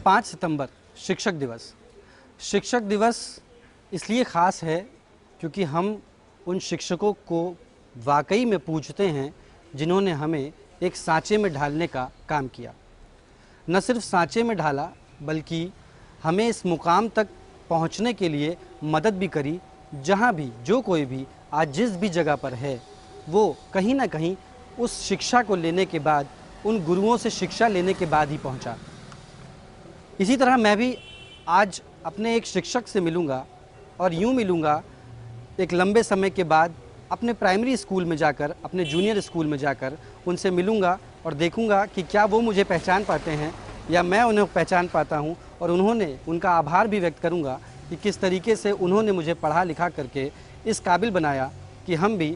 5 सितंबर शिक्षक दिवस। शिक्षक दिवस इसलिए ख़ास है क्योंकि हम उन शिक्षकों को वाकई में पूजते हैं जिन्होंने हमें एक सांचे में ढालने का काम किया। न सिर्फ सांचे में ढाला बल्कि हमें इस मुकाम तक पहुंचने के लिए मदद भी करी। जहां भी जो कोई भी आज जिस भी जगह पर है वो कहीं ना कहीं उस शिक्षा को लेने के बाद, उन गुरुओं से शिक्षा लेने के बाद ही पहुंचा। इसी तरह मैं भी आज अपने एक शिक्षक से मिलूंगा और यूं मिलूंगा एक लंबे समय के बाद अपने प्राइमरी स्कूल में जाकर, अपने जूनियर स्कूल में जाकर उनसे मिलूंगा और देखूंगा कि क्या वो मुझे पहचान पाते हैं या मैं उन्हें पहचान पाता हूं, और उनका आभार भी व्यक्त करूंगा कि किस तरीके से उन्होंने मुझे पढ़ा लिखा करके इस काबिल बनाया कि हम भी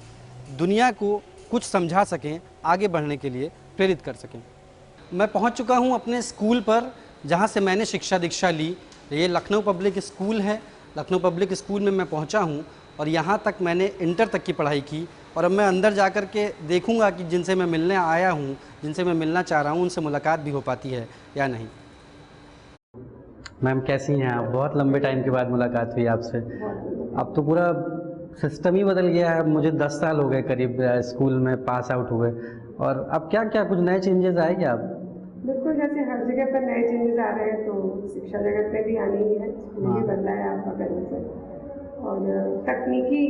दुनिया को कुछ समझा सकें, आगे बढ़ने के लिए प्रेरित कर सकें। मैं पहुंच चुका हूं अपने स्कूल पर जहां से मैंने शिक्षा दीक्षा ली। ये लखनऊ पब्लिक स्कूल है। लखनऊ पब्लिक स्कूल में मैं पहुंचा हूं और यहाँ तक मैंने इंटर तक की पढ़ाई की, और अब मैं अंदर जा कर के देखूँगा कि जिनसे मैं मिलने आया हूँ, जिनसे मैं मिलना चाह रहा हूँ, उनसे मुलाकात भी हो पाती है या नहीं। मैम कैसी हैं आप? बहुत लंबे टाइम के बाद मुलाकात हुई आपसे। अब तो पूरा सिस्टम ही बदल गया है। मुझे 10 साल हो गए करीब स्कूल में पास आउट हुए, और अब क्या क्या कुछ नए चेंजेस आए क्या? अब बिल्कुल, जैसे हर जगह पर नए चेंजेस आ रहे हैं तो शिक्षा जगत में भी आने ही है। स्कूल भी बदला है आपका पहले से, और तकनीकी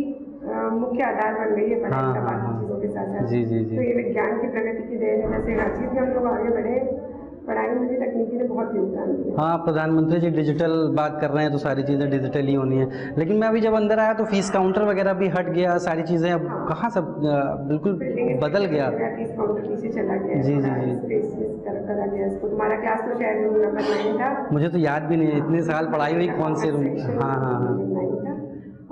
मुख्य आधार बन गई है पढ़ाई का बाकी चीज़ों के साथ साथ। जी जी जी। तो ये विज्ञान की प्रगति की देन है। जैसे हर चीज़ में हम लोग आगे बढ़े, पढ़ाई में भी तकनीकी ने बहुत योगदान दिया। हाँ, प्रधानमंत्री जी डिजिटल बात कर रहे हैं तो सारी चीज़ें डिजिटल ही होनी है। लेकिन मैं अभी जब अंदर आया तो फीस काउंटर वगैरह भी हट गया, सारी चीज़ें अब कहाँ सब बिल्कुल बदल गया। फीस काउंटर पीछे चला गया। जी जी जी। करा गया इसको। तुम्हारा क्लास तो शायद रूम नंबर 9 था। मुझे तो याद भी नहीं है, इतने साल पढ़ाई हुई कौन से रूम। हाँ हाँ हाँ।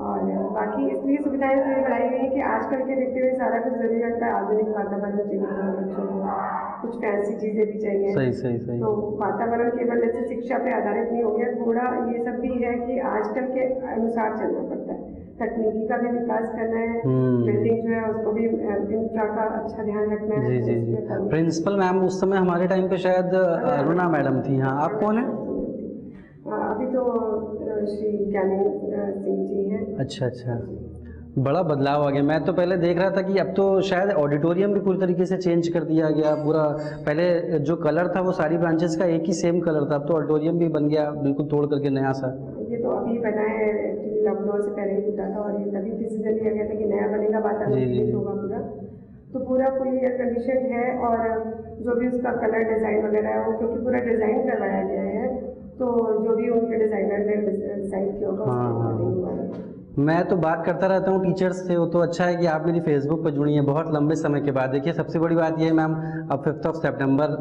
और बाकी इसलिए सुविधाएं बढ़ाई गई कि आजकल के देखते हुए सारा कुछ जरूरी लगता है। आधुनिक वातावरण चाहिए बच्चों को, कुछ फैंसी चीज़ें भी चाहिए। सही सही सही। तो वातावरण केवल जैसे शिक्षा पे आधारित नहीं हो गया, थोड़ा ये सब भी है कि आजकल के अनुसार चलना पड़ता है। तकनीकी का भी विकास करना है, बिल्डिंग जो है उसको भी इंफ्रा का अच्छा ध्यान रखना है। जी जी जी। प्रिंसिपल मैम उस समय हमारे टाइम पे शायद अरुणा मैडम थी। हाँ, आप कौन है? अभी तो श्री ज्ञानी सिंह जी हैं। अच्छा अच्छा, बड़ा बदलाव आ गया। मैं तो पहले देख रहा था कि अब तो शायद ऑडिटोरियम भी पूरी तरीके से चेंज कर दिया गया पूरा। पहले जो कलर था वो सारी ब्रांचेस का एक ही सेम कलर था, अब तो ऑडिटोरियम भी बन गया बिल्कुल तोड़ करके नया सा। ये तो अभी बना है, लॉकडाउन से पहले ही टूटा था, और ये तभी डिसीजन लिया गया था कि नया बनेगा, वातावरण होगा पूरा। तो पूरा फुल एयर कंडीशन है, और जो भी उसका कलर डिज़ाइन वगैरह है वो क्योंकि पूरा डिज़ाइन करवाया गया है, तो जो भी उनके डिज़ाइनर ने डिज़ाइन किया होगा उसके अकॉर्डिंग हुआ। मैं तो बात करता रहता हूँ टीचर्स से, वो तो अच्छा है कि आप मेरी फेसबुक पर जुड़ी हैं बहुत लंबे समय के बाद। देखिए सबसे बड़ी बात ये है मैम, अब 5 सितंबर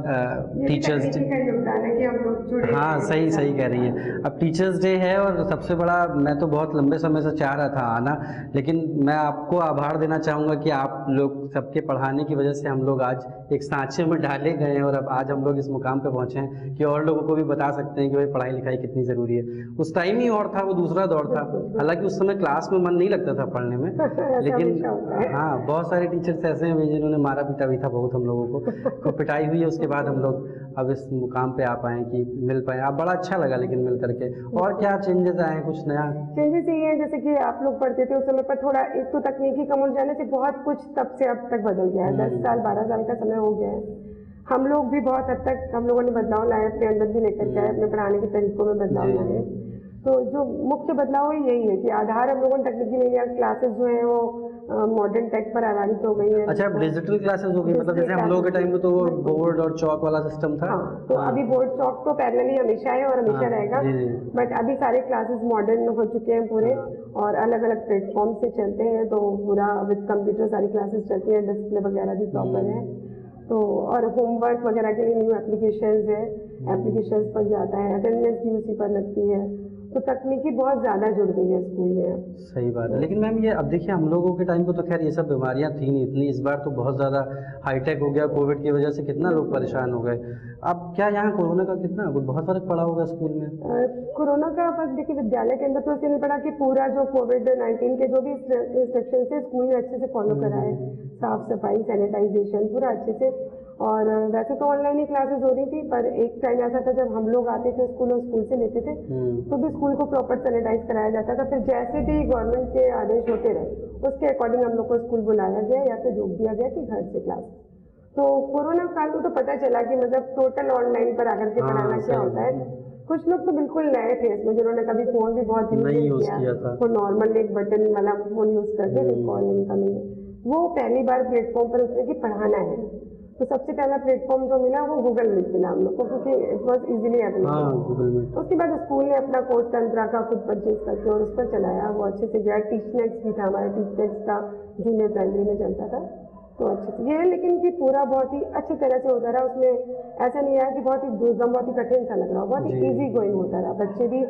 टीचर्स डे का योगदान है कि हम लोग जुड़े। हाँ सही सही कह रही हैं। अब टीचर्स डे है, और सबसे बड़ा, मैं तो बहुत लंबे समय से चाह रहा था आना, लेकिन मैं आपको आभार देना चाहूँगा कि आप लोग सबके पढ़ाने की वजह से हम लोग आज एक सांचे में ढाले गए हैं, और अब आज हम लोग इस मुकाम पे पहुँचे हैं कि और लोगों को भी बता सकते हैं कि भाई पढ़ाई लिखाई कितनी ज़रूरी है। उस टाइम ही और था, वो दूसरा दौर था। हालांकि उस समय क्लास में मन नहीं लगता था पढ़ने में, लेकिन हाँ बहुत सारे टीचर्स ऐसे हैं जिन्होंने मारा पीटा भी था बहुत हम लोगों को, तो पिटाई हुई है। उसके बाद हम लोग अब इस मुकाम पे आ पाए कि मिल पाए। आप बड़ा अच्छा लगा लेकिन मिल करके। और क्या चेंजेस आए हैं? कुछ नया चेंजेस ये है जैसे कि आप लोग पढ़ते थे उस समय पर, थोड़ा एक तो तकनीकी कम हो जाने से बहुत कुछ तब से अब तक बदल गया है। 10 साल 12 साल का समय हो गया है। हम लोग भी बहुत हद तक हम लोगों ने बदलाव लाए, अपने अंदर भी लेकर के आए, अपने पढ़ाने के तरीकों में बदलाव लाए। तो जो मुख्य बदलाव है यही है कि आधार हम लोगों ने तकनीकी ले लिया, क्लासेस जो है वो मॉडर्न टेक पर आधारित हो गई है। अच्छा, डिजिटल क्लासेस हो गई, मतलब जैसे हम लोगों के टाइम में तो वो बोर्ड और चौक वाला सिस्टम था। हाँ, तो अभी बोर्ड चौक तो पैरेलली हमेशा है और हमेशा रहेगा, बट अभी सारे क्लासेस मॉडर्न हो चुके हैं पूरे, और अलग अलग प्लेटफॉर्म से चलते हैं। तो पूरा विद कंप्यूटर सारी क्लासेस चलती हैं, डिस्प्ले वगैरह भी प्रॉपर है। तो और होमवर्क वगैरह के लिए न्यू एप्लीकेशंस है, एप्लीकेशंस पर जाता है, अटेंडेंस भी उसी पर लगती है। तो तकनीकी बहुत ज़्यादा जुड़ गई है स्कूल में। सही बात है। लेकिन मैम ये अब देखिए, हम लोगों के टाइम पे तो खैर ये सब बीमारियां थी नहीं इतनी, इस बार तो बहुत ज़्यादा हाईटेक हो गया। कोविड की वजह से कितना लोग परेशान हो गए। अब क्या यहाँ कोरोना का कितना बहुत फर्क पड़ा होगा स्कूल में? कोरोना का बस देखिए विद्यालय के अंदर तो इसलिए नहीं पड़ा कि पूरा जो कोविड-19 के जो भी इंस्ट्रक्शन थे स्कूल ने अच्छे से फॉलो करा है, साफ सफाई, सैनिटाइजेशन पूरा अच्छे से, और वैसे तो ऑनलाइन ही क्लासेस हो रही थी, पर एक टाइम ऐसा था जब हम लोग आते थे स्कूल और स्कूल से लेते थे तो भी स्कूल को प्रॉपर सैनिटाइज कराया जाता था। फिर जैसे भी गवर्नमेंट के आदेश होते रहे उसके अकॉर्डिंग हम लोग को स्कूल बुलाया गया या फिर रोक दिया गया कि घर से क्लास। तो कोरोना काल में तो पता चला कि मतलब टोटल ऑनलाइन पर आकर के पढ़ाना क्या होता है। कुछ लोग तो बिल्कुल नए थे इसमें, जिन्होंने कभी फोन भी बहुत नहीं यूज किया किया था, वो नॉर्मल एक बटन वाला फोन यूज करते थे, कॉल इनकमिंग, वो पहली बार प्लेटफॉर्म पर उतरे कि पढ़ाना है। तो सबसे पहला प्लेटफॉर्म जो मिला वो गूगल मीट मिला हम लोग को, क्योंकि इट वॉज इजीली अवेलेबल। उसके बाद स्कूल ने अपना कोर्स तंत्रा का खुद परचेज करके और उस पर चलाया, वो अच्छे से गया। टीचनेक्स भी था हमारा, टीचनेक्स का जूनियर प्राइमरी में चलता था, तो अच्छे से ये, लेकिन कि पूरा बहुत ही अच्छी तरह से होता रहा। उसमें ऐसा नहीं आया कि बहुत ही दुर्गम, बहुत ही कठिन सा लग रहा, बहुत ही ईजी गोइंग होता रहा। बच्चे भी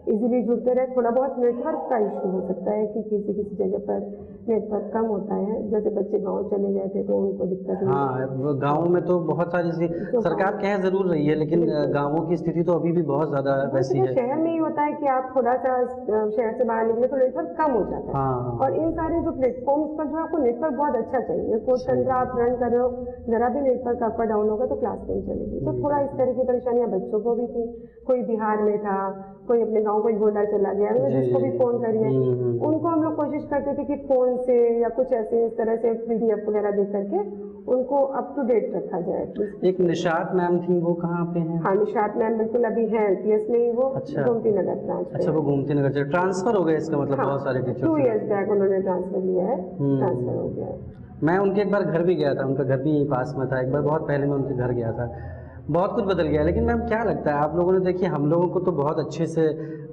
इजीली जुड़ते रहे। थोड़ा बहुत नेटवर्क का इशू हो सकता है कि किसी किसी जगह पर नेटवर्क कम होता है, जैसे बच्चे गांव चले गए थे तो उनको दिक्कत हुई। हाँ, गाँव में तो बहुत सारी सरकार कह जरूर रही है, लेकिन गाँवों की स्थिति तो अभी भी बहुत ज्यादा वैसी है। शहर में ही होता है कि आप थोड़ा सा शहर से बाहर निकले तो नेटवर्क कम हो जाता है। हाँ। और इन सारे जो प्लेटफॉर्म्स पर जो आपको नेटवर्क बहुत अच्छा चाहिए, कोर्स तंत्र आप रन कर रहे हो, जरा भी नेटवर्क आपका डाउन होगा तो क्लास नहीं चलेगी। तो थोड़ा इस तरह की परेशानियां बच्चों को भी थी। कोई बिहार में था, कोई अपने गाँव कोई गोंडा चला गया, जिसको भी फोन करिए उनको हम लोग कोशिश करते थे कि फोन से या कुछ ऐसे इस तरह से PDF वगैरह दे करके उनको अप टू डेट रखा जाए। एक निशात मैम थी, वो कहाँ पे हैं? हाँ, निशात मैम बिल्कुल अभी है LPS में ही, वो गोमती नगर ब्रांच। अच्छा, वो गोमती नगर से ट्रांसफर हो गया, इसका मतलब बहुत सारे टीचर 2 years बैक उन्होंने ट्रांसफर लिया है, ट्रांसफर हो गया है। मैं उनके एक बार घर भी गया था, उनका घर भी यहीं पास में था। एक बार बहुत पहले मैं उनके घर गया था, बहुत कुछ बदल गया। लेकिन मैम क्या लगता है आप लोगों ने, देखिए हम लोगों को तो बहुत अच्छे से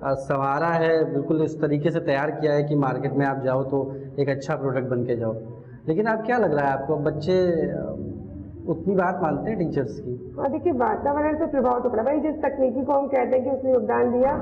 संवारा है, बिल्कुल इस तरीके से तैयार किया है कि मार्केट में आप जाओ तो एक अच्छा प्रोडक्ट बन के जाओ। लेकिन अब क्या लग रहा है आपको, बच्चे उतनी बात मानते हैं टीचर्स की? हाँ, देखिए वातावरण पे प्रभाव तो पड़ा भाई। जिस तकनीकी को हम कहते हैं कि उसने योगदान दिया,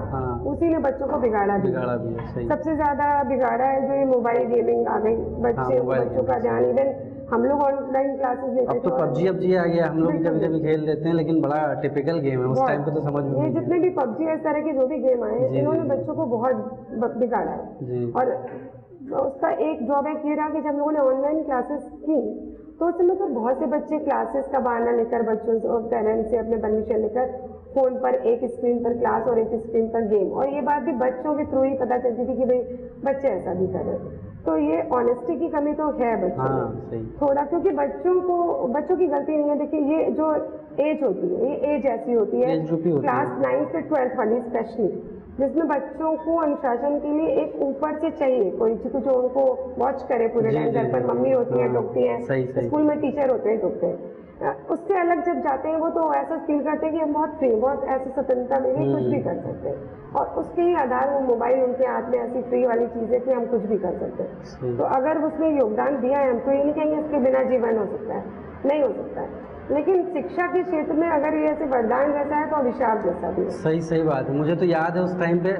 उसी ने बच्चों को बिगाड़ा भी है। सही। सबसे ज्यादा बिगाड़ा है जो ये मोबाइल गेमिंग आ गई। बच्चों का ध्यान, इवन हम लोग ऑनलाइन क्लासेस लेते थे, अब तो PUBG आ गया, हम लोग कभी कभी खेल लेते हैं, लेकिन बड़ा टिपिकल गेम है, उस टाइम पे तो समझ में नहीं। जितने भी PUBG इस तरह के जो भी गेम आए, इन्होंने बच्चों को बहुत बिगाड़ा है। और उसका एक ड्रॉबैक ये रहा कि जब लोगों ने ऑनलाइन क्लासेस की तो उस समय पर बहुत से बच्चे क्लासेस का बहाना लेकर बच्चों और पेरेंट्स से अपने परमिशन लेकर फोन पर एक स्क्रीन पर क्लास और एक स्क्रीन पर गेम, और ये बात भी बच्चों के थ्रू ही पता चलती थी कि भाई बच्चे ऐसा भी कर रहे हैं। तो ये ऑनेस्टी की कमी तो है बच्चों में थोड़ा, क्योंकि बच्चों की गलती नहीं है। देखिए ये जो एज होती है, ये एज ऐसी होती है क्लास 9 से 12 वाली स्पेशली, जिसमें बच्चों को अनुशासन के लिए एक ऊपर से चाहिए कोई जो उनको वॉच करे पूरे टाइम। घर पर मम्मी होती है टोकती है, स्कूल में टीचर होते हैं टोकते हैं। उससे अलग जब जाते हैं वो तो ऐसा फील करते हैं कि हम बहुत फ्री, बहुत ऐसी स्वतंत्रता मिली, कुछ भी कर सकते हैं। और उसके ही आधार वो मोबाइल उनके हाथ में ऐसी फ्री वाली चीज़ है कि हम कुछ भी कर सकते हैं। तो अगर उसने योगदान दिया है, हम तो ये नहीं कहेंगे इसके बिना जीवन हो सकता है, नहीं हो सकता है। लेकिन शिक्षा के क्षेत्र में अगर ये ऐसे वरदान जैसा है तो अभिशाप जैसा भी है। सही बात है। मुझे तो याद है उस टाइम पे,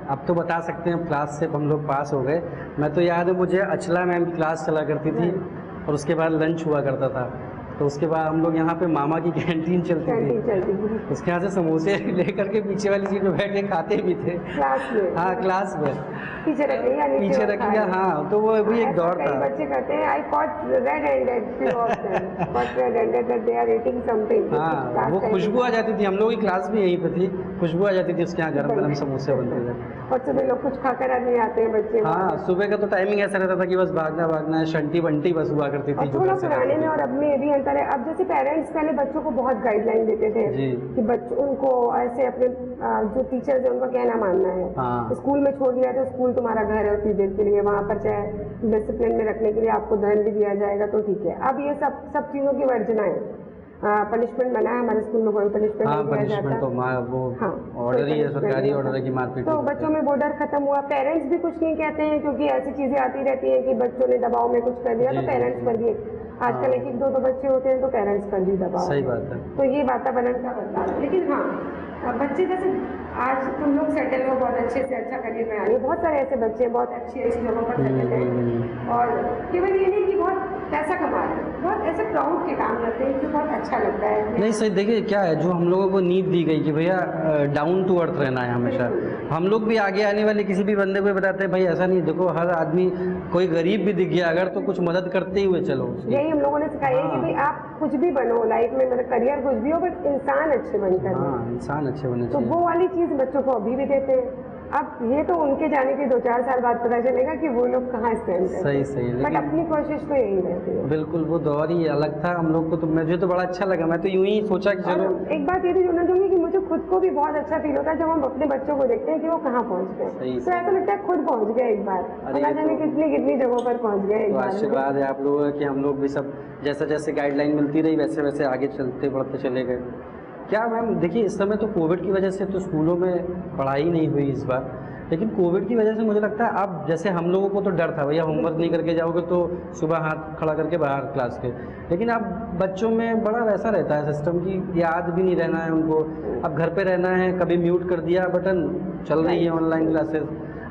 अब तो बता सकते हैं क्लास से हम लोग पास हो गए। मैं तो याद है मुझे अचला मैम की क्लास चला करती थी और उसके बाद लंच हुआ करता था, तो उसके बाद हम लोग यहाँ पे मामा की कैंटीन चलती थी, उसके यहाँ से समोसे लेकर के पीछे वाली सीट में बैठ के खाते भी थे क्लास में। हाँ, क्लास में पीछे रख लिया। हाँ, तो वो भी एक दौर था। बच्चे कहते हैं I caught red handed, they are eating something. हाँ, वो खुशबू आ जाती थी, हम लोग की क्लास भी यहीं पे थी, खुशबू आ जाती थी उसके यहाँ गरम गरम समोसे बनते थे। और सुबह लोग कुछ खाकर आदमी आते हैं बच्चे। हाँ, सुबह का तो टाइमिंग ऐसा रहता था कि बस भागना है, शंटी बंटी बस हुआ करती थी। थोड़ा पुराने में और अब में ये भी अंतर है। अब जैसे पेरेंट्स पहले बच्चों को बहुत गाइडलाइन देते थे कि बच्चों उनको ऐसे अपने जो टीचर्स है उनका कहना मानना है। स्कूल में छोड़ दिया तो स्कूल तुम्हारा घर है उतनी देर के लिए, वहाँ पर चाहे डिसिप्लिन में रखने के लिए आपको दंड भी दिया जाएगा तो ठीक है। अब ये सब चीज़ों की वर्जना है। पनिशमेंट बना है हमारे स्कूल में, कोई पनिशमेंट नहीं दिया जाता। तो वो ऑर्डर ही है, सरकारी ऑर्डर है कि मारपीट। तो बच्चों में वो डर खत्म हुआ। पेरेंट्स भी कुछ नहीं कहते हैं क्योंकि ऐसी चीजें आती रहती हैं कि बच्चों ने दबाव में कुछ कर दिया तो पेरेंट्स पर भी आजकल एक दो बच्चे होते हैं तो पेरेंट्स पर भी दबाव। सही बात है। तो ये वातावरण का बदलाव। लेकिन हाँ, बच्चे जैसे आज तुम लोग सेटल हो, बहुत अच्छे से अच्छा करियर में आ रही हो, बहुत सारे ऐसे बच्चे हैं बहुत अच्छी अच्छी जगहों पर सेटल हैं और केवल ये नहीं कि बहुत पैसा कमा रहे हैं, बहुत ऐसे प्राउड के काम करते हैं जो बहुत अच्छा लगता है। नहीं सही, देखिए क्या है, जो हम लोगों को नीड दी गई कि भैया डाउन टू अर्थ रहना है हमेशा। हम लोग भी आगे आने वाले किसी भी बंदे को बताते हैं भाई ऐसा नहीं, देखो हर आदमी, कोई गरीब भी दिख गया अगर तो कुछ मदद करते ही हुए चलो। यही हम लोगों ने सिखाया है कि भाई आप कुछ भी बनो लाइफ में, मतलब करियर कुछ भी हो, बट इंसान अच्छे बनकर हाँ, इंसान अच्छे होने तो चाहिए। वो वाली चीज़ बच्चों को अभी भी देते हैं। अब ये तो उनके जाने के 2-4 साल बाद पता चलेगा कि वो लोग कहाँ स्टैंड करते सही हैं, सही, बट लेकिन अपनी कोशिश तो यही रहती है। बिल्कुल वो दौर ही अलग था हम लोग को, तो मुझे तो बड़ा अच्छा लगा। मैं तो यूं ही सोचा कि चलो। और एक बात ये भी जोड़ना चाहूँगी कि मुझे खुद को भी बहुत अच्छा फील होता है जब हम अपने बच्चों को देखते हैं कि वो कहाँ पहुँच गए, सही, तो ऐसा लगता है खुद पहुँच गए एक बार, अरे ना ये जाने तो- कितनी कितनी जगहों पर पहुँच गए एक तो बार। आशीर्वाद है आप लोगों का कि हम लोग भी सब जैसे जैसे गाइडलाइन मिलती रही वैसे वैसे आगे चलते बढ़ते चले गए। क्या मैम देखिए, इस समय तो कोविड की वजह से तो स्कूलों में पढ़ाई नहीं हुई इस बार, लेकिन कोविड की वजह से मुझे लगता है अब जैसे हम लोगों को तो डर था भैया होमवर्क नहीं करके जाओगे तो सुबह हाथ खड़ा करके बाहर क्लास के, लेकिन अब बच्चों में बड़ा वैसा रहता है सिस्टम की याद भी नहीं रहना है उनको, अब घर पे रहना है, कभी म्यूट कर दिया बटन, चल रही है ऑनलाइन क्लासेस।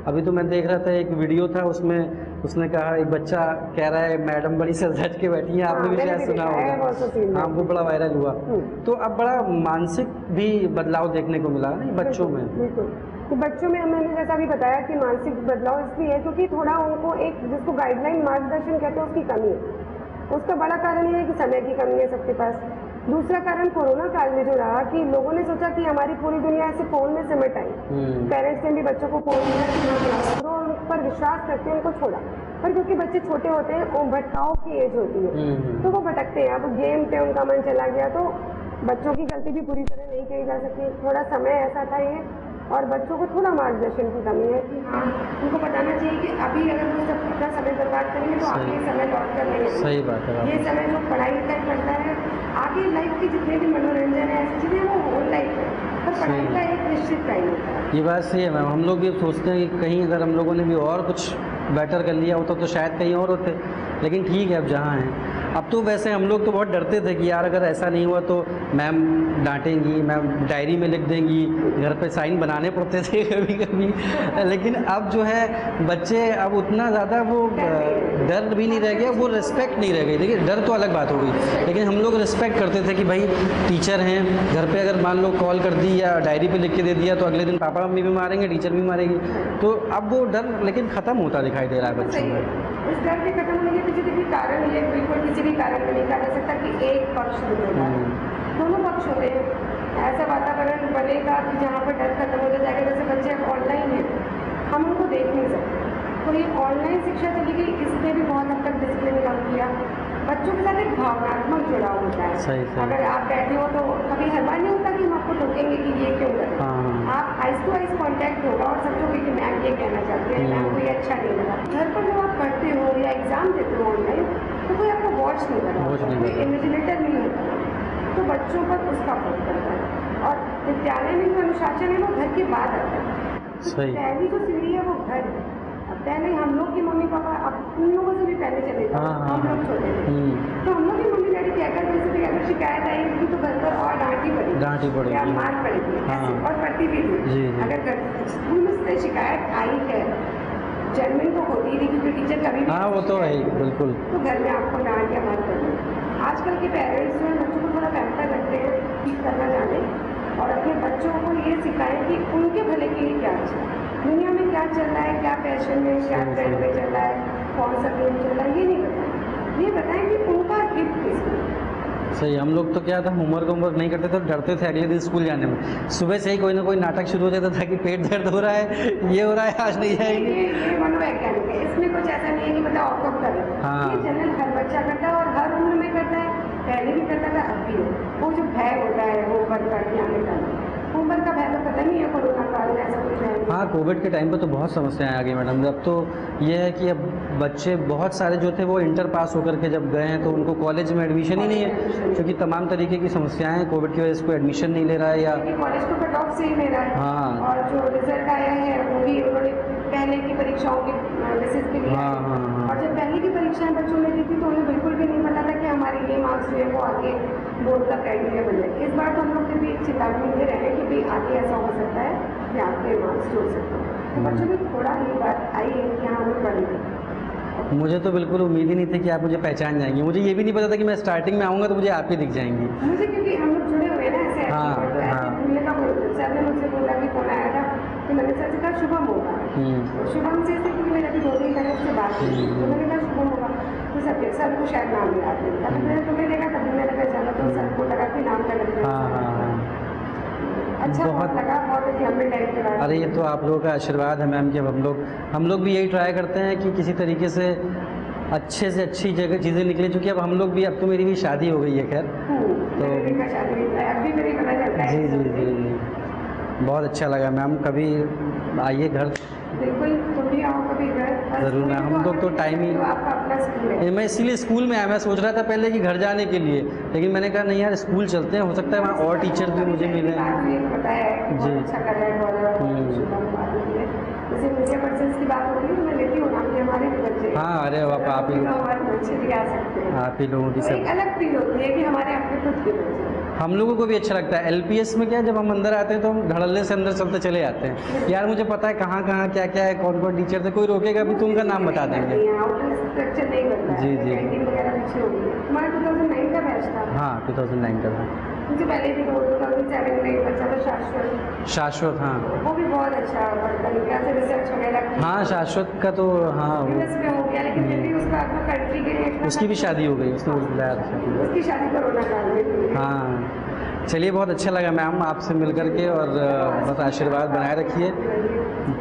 अभी तो मैं देख रहा था एक वीडियो था, उसमें उसने कहा, एक बच्चा कह रहा है मैडम बड़ी सज के बैठी हैं, आपने भी मैंने शायद भी सुना देखा है, होगा। बहुत सा सीन हाँ, वो बड़ा वायरल हुआ। तो अब बड़ा मानसिक भी बदलाव देखने को मिला नहीं बच्चों में। बिल्कुल, तो बच्चों में मैंने जैसा भी बताया कि मानसिक बदलाव इसलिए है क्योंकि थोड़ा उनको एक जिसको गाइडलाइन मार्गदर्शन कहते हैं उसकी कमी है। उसका बड़ा कारण ये है कि समय की कमी है सबके पास। दूसरा कारण कोरोना काल में जो रहा कि लोगों ने सोचा कि हमारी पूरी दुनिया ऐसे फोन में सिमट आई, पेरेंट्स ने भी बच्चों को फोन दिया कि हाँ क्लास करो और उन पर विश्वास करके उनको छोड़ा, पर क्योंकि बच्चे छोटे होते हैं और भटकाव की एज होती है तो वो भटकते हैं। अब गेम पे उनका मन चला गया तो बच्चों की गलती भी पूरी तरह नहीं कही जा सकती, थोड़ा समय ऐसा था ये, और बच्चों को थोड़ा मार्गदर्शन की कमी है कि हाँ उनको बताना चाहिए कि अभी अगर वो सब अपना समय बर्बाद करेंगे तो आगे ये समय लौट कर नहीं आएगा। सही बात है। ये समय जो पढ़ाई लिखाई करता है, आगे लाइफ की जितने भी मनोरंजन है ऐसी चीज़ें वो होल लाइफ है, पर पढ़ाई का एक निश्चित टाइम होता है। ये बात सही है मैम, हम लोग भी सोचते हैं कि कहीं अगर हम लोगों ने भी और कुछ बेटर कर लिया होता तो शायद कहीं और होते, लेकिन ठीक है अब जहाँ हैं। अब तो वैसे हम लोग तो बहुत डरते थे कि यार अगर ऐसा नहीं हुआ तो मैम डांटेंगी, मैम डायरी में लिख देंगी, घर पे साइन बनाने पड़ते थे कभी कभी, लेकिन अब जो है बच्चे अब उतना ज़्यादा वो डर भी नहीं रह गया, वो रिस्पेक्ट नहीं रह गई। देखिए डर तो अलग बात हो गई, लेकिन हम लोग रिस्पेक्ट करते थे कि भाई टीचर हैं, घर पे अगर मान लो कॉल कर दी या डायरी पे लिख के दे दिया तो अगले दिन पापा मम्मी भी मारेंगे, टीचर भी मारेगी, तो अब वो डर लेकिन ख़त्म होता दिखाई दे रहा है बच्चों में। इस डर के खत्म होने के पीछे देखिए कारण ये बिल्कुल किसी भी कारण में नहीं कहा जा सकता कि एक पक्ष होगा, दोनों पक्ष होते हैं। ऐसा वातावरण बनेगा कि जहाँ पर डर खत्म हो जाएगा। जैसे बच्चे अब ऑनलाइन हैं, हम उनको देख नहीं सकते, तो ये ऑनलाइन शिक्षा चली गई, इसने भी बहुत हद तक डिसिप्लिन कम किया। बच्चों के साथ एक भावनात्मक जुड़ाव होता है। सही। अगर आप बैठे हो तो कभी हर बार नहीं होता कि हम आपको टोकेंगे कि ये क्यों कर रहे हैं। आप आइस टू आइस कॉन्टैक्ट होगा और समझोगे कि मैम ये कहना चाहते हैं, मैम को ये अच्छा नहीं लगा। घर पर जब आप पढ़ते हो या एग्जाम देते हो ऑनलाइन तो कोई आपको वॉच नहीं कर रहा, कोई इन्विजिलेटर नहीं होता, तो बच्चों पर उसका फर्क पड़ता है। और विद्यालय में जो अनुशासन है वो घर के बाद आता है। पहली जो सीढ़ी है वो घर है। अब पहले हम लोग की मम्मी पापा, अब उन लोगों से भी पहले चले थे, हम लोग छोटे थे तो हम लोग की मम्मी डैडी क्या करते थे, अगर शिकायत आएगी तो घर पर और डांट ही पड़ेगी या मार पड़ेगी, और पड़ती भी थी। अगर स्कूल में से शिकायत आई है, जेन्युइन तो होती ही क्योंकि टीचर कभी भी, हाँ वो तो है बिल्कुल, तो घर में आपको डांट या मार पड़ती है। आजकल के पेरेंट्स जो है बच्चों को थोड़ा पैम्पर रखते हैं, ठीक करना जाने, और अपने बच्चों को ये सिखाएं कि उनके भले के लिए क्या अच्छा है, दुनिया में क्या चल रहा है, क्या फैशन में, क्या ट्रेंड में चल रहा है, कौन सा गेम चल रहा है, ये नहीं बताएं। ये बताएं कि उनका हित किसमें। सही। हम लोग तो क्या था, होमवर्क नहीं करते थे, डरते थे अगले दिन स्कूल जाने में। सुबह से ही कोई ना कोई नाटक शुरू हो जाता था कि पेट दर्द हो रहा है, ये हो रहा है, आज नहीं जाएंगे। ये मनोवैज्ञानिक है, इसमें कुछ ऐसा नहीं है कि मतलब आउट ऑफ करें। हाँ। ये जनरल हर बच्चा करता है और हर उम्र में करता है, पहले भी करता था, अब भी है। वो जो भय होता है होमवर्क करके आने का, होमवर्क का भय तो पता नहीं है कोरोना काल में ऐसा कुछ है। हाँ, कोविड के टाइम पे तो बहुत समस्याएं आ गई मैडम। अब तो ये है कि अब बच्चे बहुत सारे जो थे वो इंटर पास होकर के जब गए हैं तो उनको कॉलेज में एडमिशन ही नहीं है, क्योंकि तमाम तरीके की समस्याएं हैं, कोविड की वजह से कोई एडमिशन नहीं ले रहा है या कॉलेज को कट ऑफ से ही ले रहा है। हाँ। और जो रिजल्ट आया है वो भी उन्होंने पहले की परीक्षाओं के बेसिस पे लिया है। और जब पहले की परीक्षाएं बच्चों ने दी थी तो उन्हें बिल्कुल भी नहीं पता था कि हमारे ये मार्क्स जो है वो आगे बोर्ड का क्राइटेरिया बन जाए। इस बार तो हम लोग फिर भी एक चेतावनी दे रहे हैं कि भाई आगे ऐसा हो सकता है कि आपके मार्क्स जुड़ सकते हैं। तो बच्चों में थोड़ा ये बात आई है कि हाँ हमें पढ़ेंगे। मुझे तो बिल्कुल उम्मीद ही नहीं थी कि आप मुझे पहचान जाएंगी। मुझे ये भी नहीं पता था कि मैं स्टार्टिंग में आऊँगा तो मुझे आप ही दिख जाएंगी। मुझे क्योंकि हम लोग जुड़े हुए हैं ना ऐसे हाँ, तो ऐसे हाँ। भूलने का कोई सर ने मुझसे बोला कि फोन आया था तो मैंने सर से कहा शुभम होगा। तो शुभम से ऐसे क्योंकि मेरे अभी 2-3 घंटे उससे बात हुई तो मैंने कहा शुभम होगा तो सर को शायद नाम याद नहीं था। मैंने तुम्हें देखा तभी मैंने पहचाना तो सर को लगा कि नाम का लग हाँ। अच्छा बहुत लगा, बहुत अच्छी हमने टाइम के बाद। अरे ये तो आप लोगों का आशीर्वाद है मैम कि अब हम लोग भी यही ट्राई करते हैं कि किसी तरीके से अच्छे से अच्छी जगह चीज़ें निकलें, क्योंकि अब हम लोग भी, अब तो मेरी भी शादी हो गई है खैर। तो अभी मेरी पता चलता है। जी बहुत अच्छा लगा मैम। कभी आइए घर, बिल्कुल तुम भी आओ कभी घर। ज़रूर मैम। हम लोग तो टाइम ही, तो आपका अपना स्कूल है। मैं इसीलिए स्कूल में आया। मैं सोच रहा था पहले कि घर जाने के लिए, लेकिन मैंने कहा नहीं यार स्कूल चलते हैं, हो सकता है वहाँ और टीचर भी मुझे मिले। पता है जी। अच्छा कर रहा है। जैसे मुझे पर्सन्स की बात होगी तो मैं लेती हूँ नाम के हमारे भी बच्चे। हाँ अरे आप ही, हमारे बच्चे भी आ सकते हैं। आप ही लोगों की तो एक सब, अलग फील होती है कि हमारे अपने खुद के बच्चे। हम लोगों को भी अच्छा लगता है। एलपीएस में क्या, जब हम अंदर आते हैं तो हम धड़ल्ले से अंदर चलते चले जाते हैं। यार मुझे पता है कहाँ कहाँ क्या क्या है, कौन कौन टीचर थे, कोई रोकेगा भी तो उनका नाम बता देंगे। आउटर स्ट्रक्चर नहीं बनता है। जी, जी। कैंटीन वगैरह पीछे होगी। हमारा 2009 का बैच था। हाँ 2009 का था। मुझे पहले भी 2007 में एक बच्चा था शाश्वत। हाँ वो भी बहुत अच्छा पढ़ता है, से रिसर्च वगैरह की। हाँ शाश्वत का तो हाँ यूएस में हो गया लेकिन फिर भी उसका अपना कंट्री के लिए उसकी भी शादी हो गई, उसने बुलाया था शादी। उसकी शादी कोरोना काल में हुई। हाँ चलिए बहुत अच्छा लगा मैम आपसे मिल करके, और बस आशीर्वाद बनाए रखिए।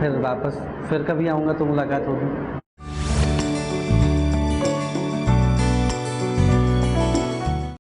फिर वापस फिर कभी आऊँगा तो मुलाकात होगी।